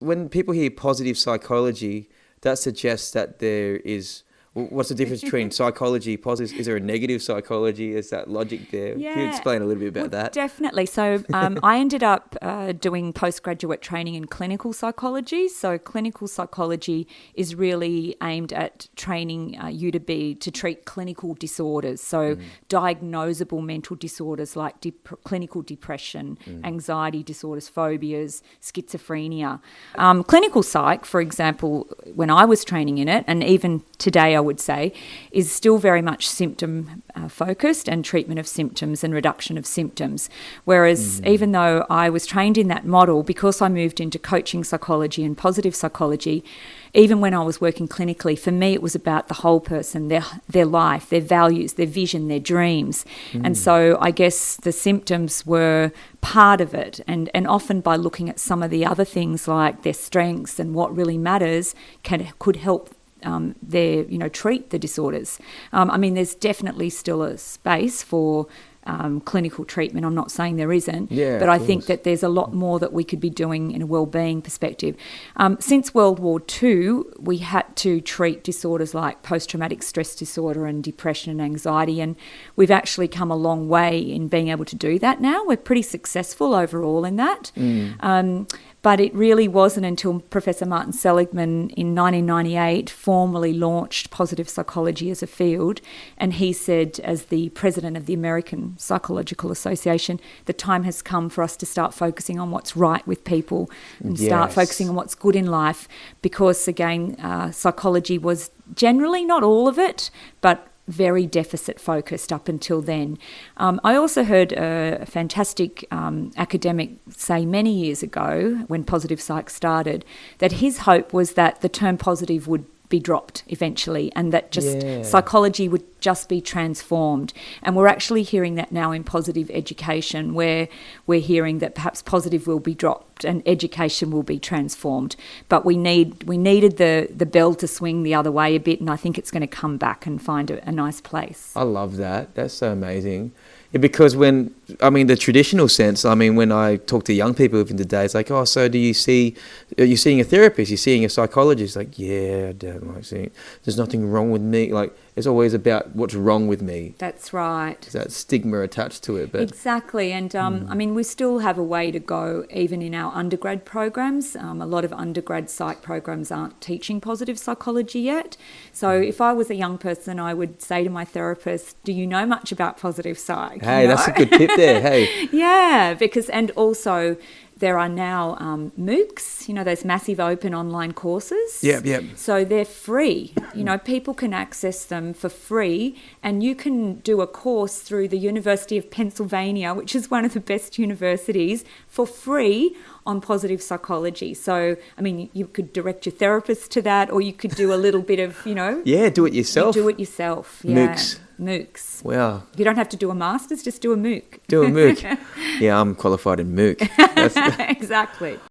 when people hear positive psychology, that suggests that there is... What's the difference between psychology, positive? Is there a negative psychology? Is that logic there? Yeah. Can you explain a little bit about that? Definitely. So I ended up doing postgraduate training in clinical psychology. So clinical psychology is really aimed at training you to treat clinical disorders. So diagnosable mental disorders like clinical depression, anxiety disorders, phobias, schizophrenia. Clinical psych, for example, when I was training in it, and even today I would say, is still very much symptom focused and treatment of symptoms and reduction of symptoms. Whereas even though I was trained in that model, because I moved into coaching psychology and positive psychology, even when I was working clinically, for me it was about the whole person, their life, their values, their vision, their dreams. And so I guess the symptoms were part of it, and often by looking at some of the other things like their strengths and what really matters could help treat the disorders. There's definitely still a space for clinical treatment. I'm not saying there isn't, but I think that there's a lot more that we could be doing in a wellbeing perspective. Since World War II, we had to treat disorders like post-traumatic stress disorder and depression and anxiety, and we've actually come a long way in being able to do that now. We're pretty successful overall in that. But it really wasn't until Professor Martin Seligman in 1998 formally launched positive psychology as a field, and he said, as the president of the American Psychological Association, the time has come for us to start focusing on what's right with people and start focusing on what's good in life, because, again, psychology was generally, not all of it, but very deficit focused up until then. I also heard a fantastic academic say many years ago, when Positive Psych started, that his hope was that the term positive would be dropped eventually, and that just psychology would just be transformed. And we're actually hearing that now in positive education, where we're hearing that perhaps positive will be dropped and education will be transformed. But we needed the bell to swing the other way a bit, and I think it's going to come back and find a nice place. I love that. That's so amazing. Yeah, because the traditional sense, when I talk to young people even today, it's like, oh, so are you seeing a therapist? You're seeing a psychologist? Like, yeah, I don't like seeing, there's nothing wrong with me. Like, it's always about what's wrong with me. That's right. There's that stigma attached to it. But exactly. And, we still have a way to go even in our undergrad programs. A lot of undergrad psych programs aren't teaching positive psychology yet. So if I was a young person, I would say to my therapist, do you know much about positive psych? Hey, that's a good tip there. Hey. Yeah, and also there are now MOOCs, those massive open online courses. Yep. So they're free. People can access them for free, and you can do a course through the University of Pennsylvania, which is one of the best universities, for free on positive psychology. So, you could direct your therapist to that, or you could do a little bit of, Yeah, do it yourself. Do it yourself, yeah. MOOCs. Wow. You don't have to do a master's, just do a MOOC. Do a MOOC. Yeah, I'm qualified in MOOC. Exactly.